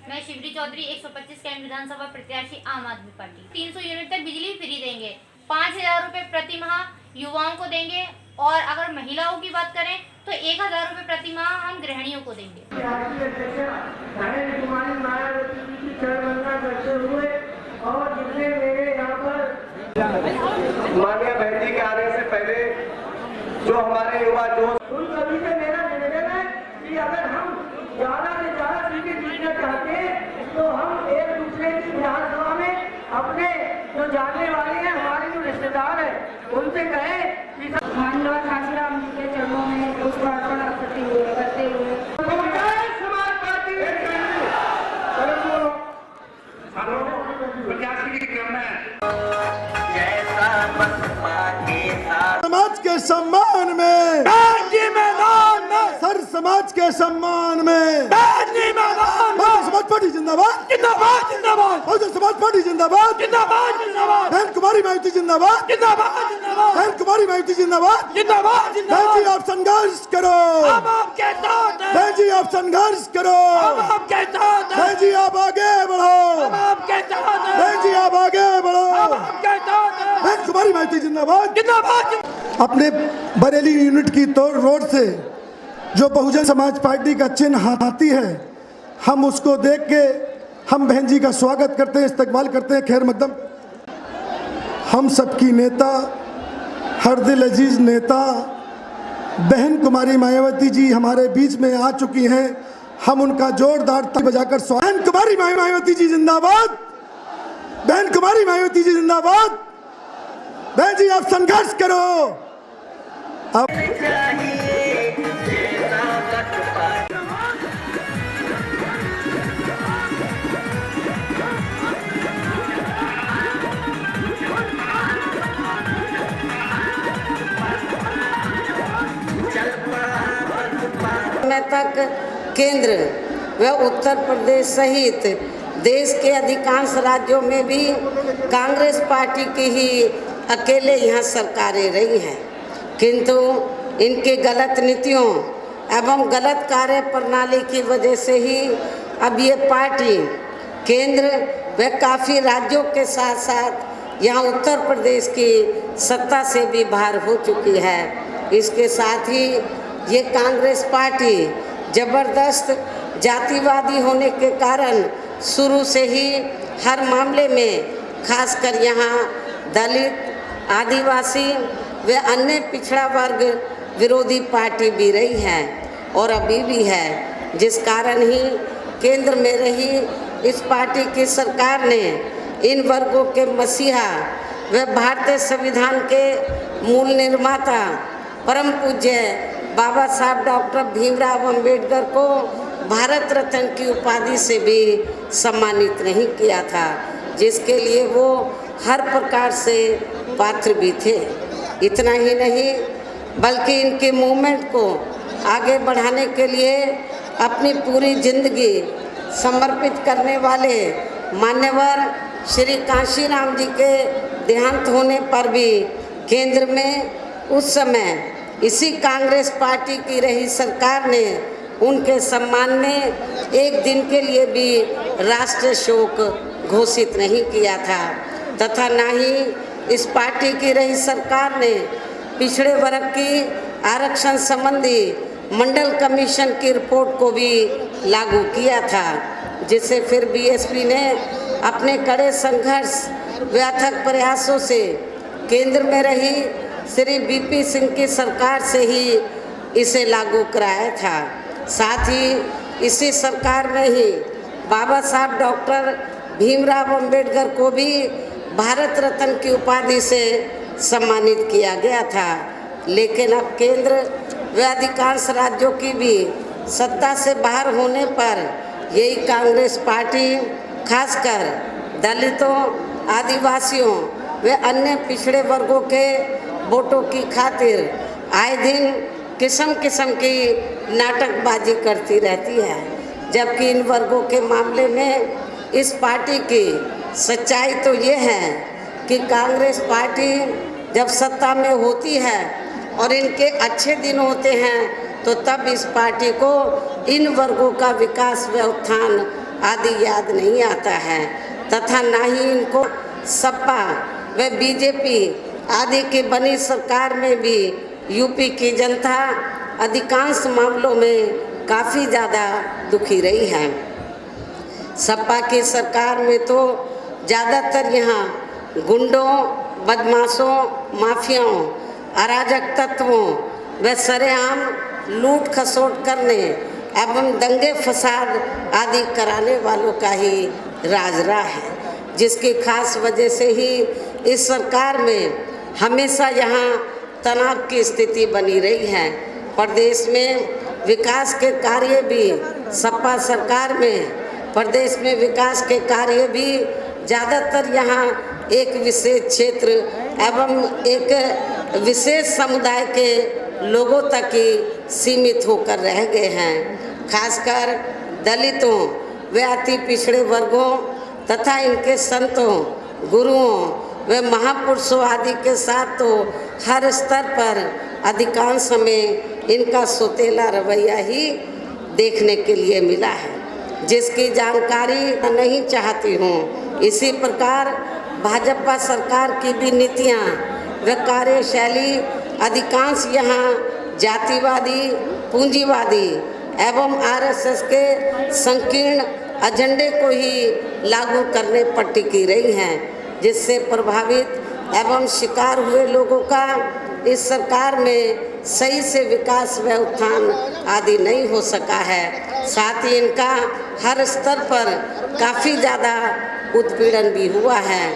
मैं शिवरी चौधरी 125 कैंट विधानसभा प्रत्याशी आम आदमी पार्टी। 300 यूनिट तक बिजली फ्री देंगे, 5,000 रुपए प्रति माह युवाओं को देंगे और अगर महिलाओं की बात करें तो 1,000 रुपए प्रति माह हम गृहिणियों को देंगे। माननीय बहन जी के आने से पहले जो हमारे युवा जो उन सभी से मेरा निवेदन है कि अगर हम ज्यादा से ज्यादा सीटें जीतना चाहते हैं तो हम एक दूसरे की विधानसभा में अपने जो जानने वाले हैं, हमारे जो रिश्तेदार हैं, उनसे कहें कि माननीय काशीराम जी के चरणों में पुष्पार्पण करते हुए समाज पार्टी समाज के सम्मान में मैदान में सर समाज के सम्मान में समाज पार्टी जिंदाबाद जिंदाबाद जिंदाबाद बहुजन समाज पार्टी जिंदाबाद जिंदाबाद जिंदाबाद बहन कुमारी माइती जिंदाबाद जिंदाबाद जिंदाबाद बहन कुमारी माइती जिंदाबाद जिंदाबाद जिंदाबाद बहन जी आप संघर्ष करो, हम आपके साथ हैं। बहन जी आप संघर्ष करो, हम आपके साथ हैं। बहन जी आप आगे बढ़ो, हम आपके साथ हैं। बहन जी आप आगे बढ़ो, हम आपके साथ हैं। बहन कुमारी माइती जिंदाबाद जिंदाबाद। अपने बरेली यूनिट की तोड़ रोड से जो बहुजन समाज पार्टी का चिन्ह हाथी है, हम उसको देख के हम बहन जी का स्वागत करते हैं, इस्तकबाल करते हैं, खैर मकदम। हम सबकी नेता, हर दिल अजीज नेता बहन कुमारी मायावती जी हमारे बीच में आ चुकी हैं। हम उनका जोरदार ताली बजाकर स्वागत। बहन कुमारी मायावती जी जिंदाबाद, बहन कुमारी मायावती जी जिंदाबाद। बहन जी आप संघर्ष करो। अब समय तक केंद्र व उत्तर प्रदेश सहित देश के अधिकांश राज्यों में भी कांग्रेस पार्टी की ही अकेले यहाँ सरकारें रही हैं, किंतु इनके गलत नीतियों एवं गलत कार्य प्रणाली की वजह से ही अब ये पार्टी केंद्र व काफ़ी राज्यों के साथ साथ यहाँ उत्तर प्रदेश की सत्ता से भी बाहर हो चुकी है। इसके साथ ही ये कांग्रेस पार्टी ज़बरदस्त जातिवादी होने के कारण शुरू से ही हर मामले में खासकर यहाँ दलित, आदिवासी व अन्य पिछड़ा वर्ग विरोधी पार्टी भी रही है और अभी भी है, जिस कारण ही केंद्र में रही इस पार्टी की सरकार ने इन वर्गों के मसीहा व भारतीय संविधान के मूल निर्माता परम पूज्य बाबा साहब डॉक्टर भीमराव अंबेडकर को भारत रत्न की उपाधि से भी सम्मानित नहीं किया था, जिसके लिए वो हर प्रकार से पात्र भी थे। इतना ही नहीं बल्कि इनके मूवमेंट को आगे बढ़ाने के लिए अपनी पूरी जिंदगी समर्पित करने वाले मान्यवर श्री काशीराम जी के देहांत होने पर भी केंद्र में उस समय इसी कांग्रेस पार्टी की रही सरकार ने उनके सम्मान में एक दिन के लिए भी राष्ट्रीय शोक घोषित नहीं किया था, तथा न ही इस पार्टी की रही सरकार ने पिछड़े वर्ग की आरक्षण संबंधी मंडल कमीशन की रिपोर्ट को भी लागू किया था, जिसे फिर बीएसपी ने अपने कड़े संघर्ष व अथक प्रयासों से केंद्र में रही श्री बीपी सिंह की सरकार से ही इसे लागू कराया था। साथ ही इसी सरकार में ही बाबा साहब डॉक्टर भीमराव अंबेडकर को भी भारत रत्न की उपाधि से सम्मानित किया गया था। लेकिन अब केंद्र व अधिकांश राज्यों की भी सत्ता से बाहर होने पर यही कांग्रेस पार्टी खासकर दलितों, आदिवासियों व अन्य पिछड़े वर्गों के वोटों की खातिर आए दिन किस्म किस्म की नाटकबाजी करती रहती है, जबकि इन वर्गों के मामले में इस पार्टी की सच्चाई तो ये है कि कांग्रेस पार्टी जब सत्ता में होती है और इनके अच्छे दिन होते हैं तो तब इस पार्टी को इन वर्गों का विकास व उत्थान आदि याद नहीं आता है तथा न ही इनको सपा व बीजेपी आदि की बनी सरकार में भी यूपी की जनता अधिकांश मामलों में काफ़ी ज़्यादा दुखी रही है। सपा की सरकार में तो ज़्यादातर यहाँ गुंडों, बदमाशों, माफियाओं, अराजक तत्वों व सरेआम लूट खसोट करने एवं दंगे फसाद आदि कराने वालों का ही राज रहा है, जिसकी खास वजह से ही इस सरकार में हमेशा यहाँ तनाव की स्थिति बनी रही है। प्रदेश में विकास के कार्य भी सपा सरकार में प्रदेश में विकास के कार्य भी ज़्यादातर यहाँ एक विशेष क्षेत्र एवं एक विशेष समुदाय के लोगों तक ही सीमित होकर रह गए हैं। खासकर दलितों व अति पिछड़े वर्गों तथा इनके संतों, गुरुओं व महापुरुषों आदि के साथ तो हर स्तर पर अधिकांश समय इनका सोतेला रवैया ही देखने के लिए मिला है, जिसकी जानकारी नहीं चाहती हूँ। इसी प्रकार भाजपा सरकार की भी नीतियाँ व कार्यशैली अधिकांश यहाँ जातिवादी, पूंजीवादी एवं आरएसएस के संकीर्ण एजेंडे को ही लागू करने पर टिकी रही हैं, जिससे प्रभावित एवं शिकार हुए लोगों का इस सरकार में सही से विकास व उत्थान आदि नहीं हो सका है। साथ ही इनका हर स्तर पर काफ़ी ज़्यादा उत्पीड़न भी हुआ है।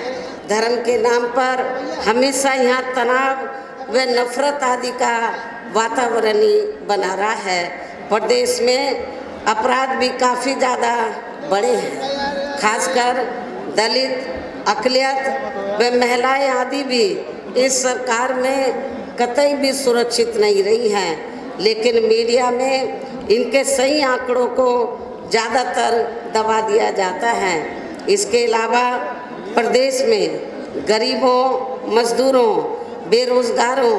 धर्म के नाम पर हमेशा यहाँ तनाव व नफरत आदि का वातावरण ही बना रहा है। प्रदेश में अपराध भी काफ़ी ज़्यादा बढ़े हैं। खासकर दलित, अक़लियत व महिलाएं आदि भी इस सरकार में कतई भी सुरक्षित नहीं रही हैं, लेकिन मीडिया में इनके सही आंकड़ों को ज़्यादातर दबा दिया जाता है। इसके अलावा प्रदेश में गरीबों, मजदूरों, बेरोजगारों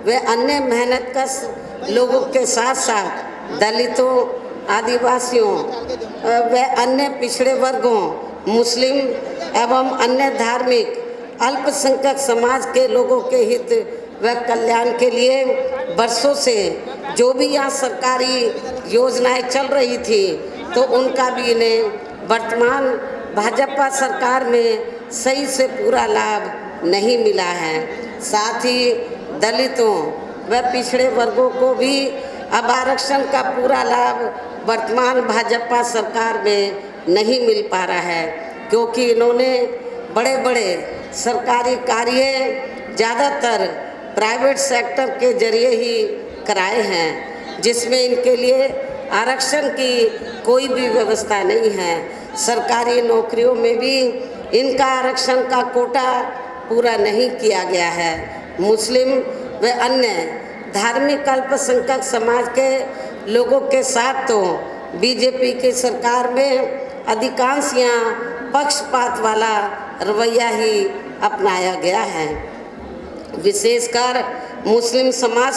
व अन्य मेहनतकश लोगों के साथ साथ दलितों, आदिवासियों व अन्य पिछड़े वर्गों, मुस्लिम एवं अन्य धार्मिक अल्पसंख्यक समाज के लोगों के हित व कल्याण के लिए वर्षों से जो भी यहाँ सरकारी योजनाएं चल रही थी तो उनका भी इन्हें वर्तमान भाजपा सरकार में सही से पूरा लाभ नहीं मिला है। साथ ही दलितों व पिछड़े वर्गों को भी अब आरक्षण का पूरा लाभ वर्तमान भाजपा सरकार में नहीं मिल पा रहा है, क्योंकि इन्होंने बड़े बड़े सरकारी कार्य ज़्यादातर प्राइवेट सेक्टर के जरिए ही कराए हैं, जिसमें इनके लिए आरक्षण की कोई भी व्यवस्था नहीं है। सरकारी नौकरियों में भी इनका आरक्षण का कोटा पूरा नहीं किया गया है। मुस्लिम व अन्य धार्मिक अल्पसंख्यक समाज के लोगों के साथ तो बीजेपी की सरकार में अधिकांश यहाँ पक्षपात वाला रवैया ही अपनाया गया है। विशेषकर मुस्लिम समाज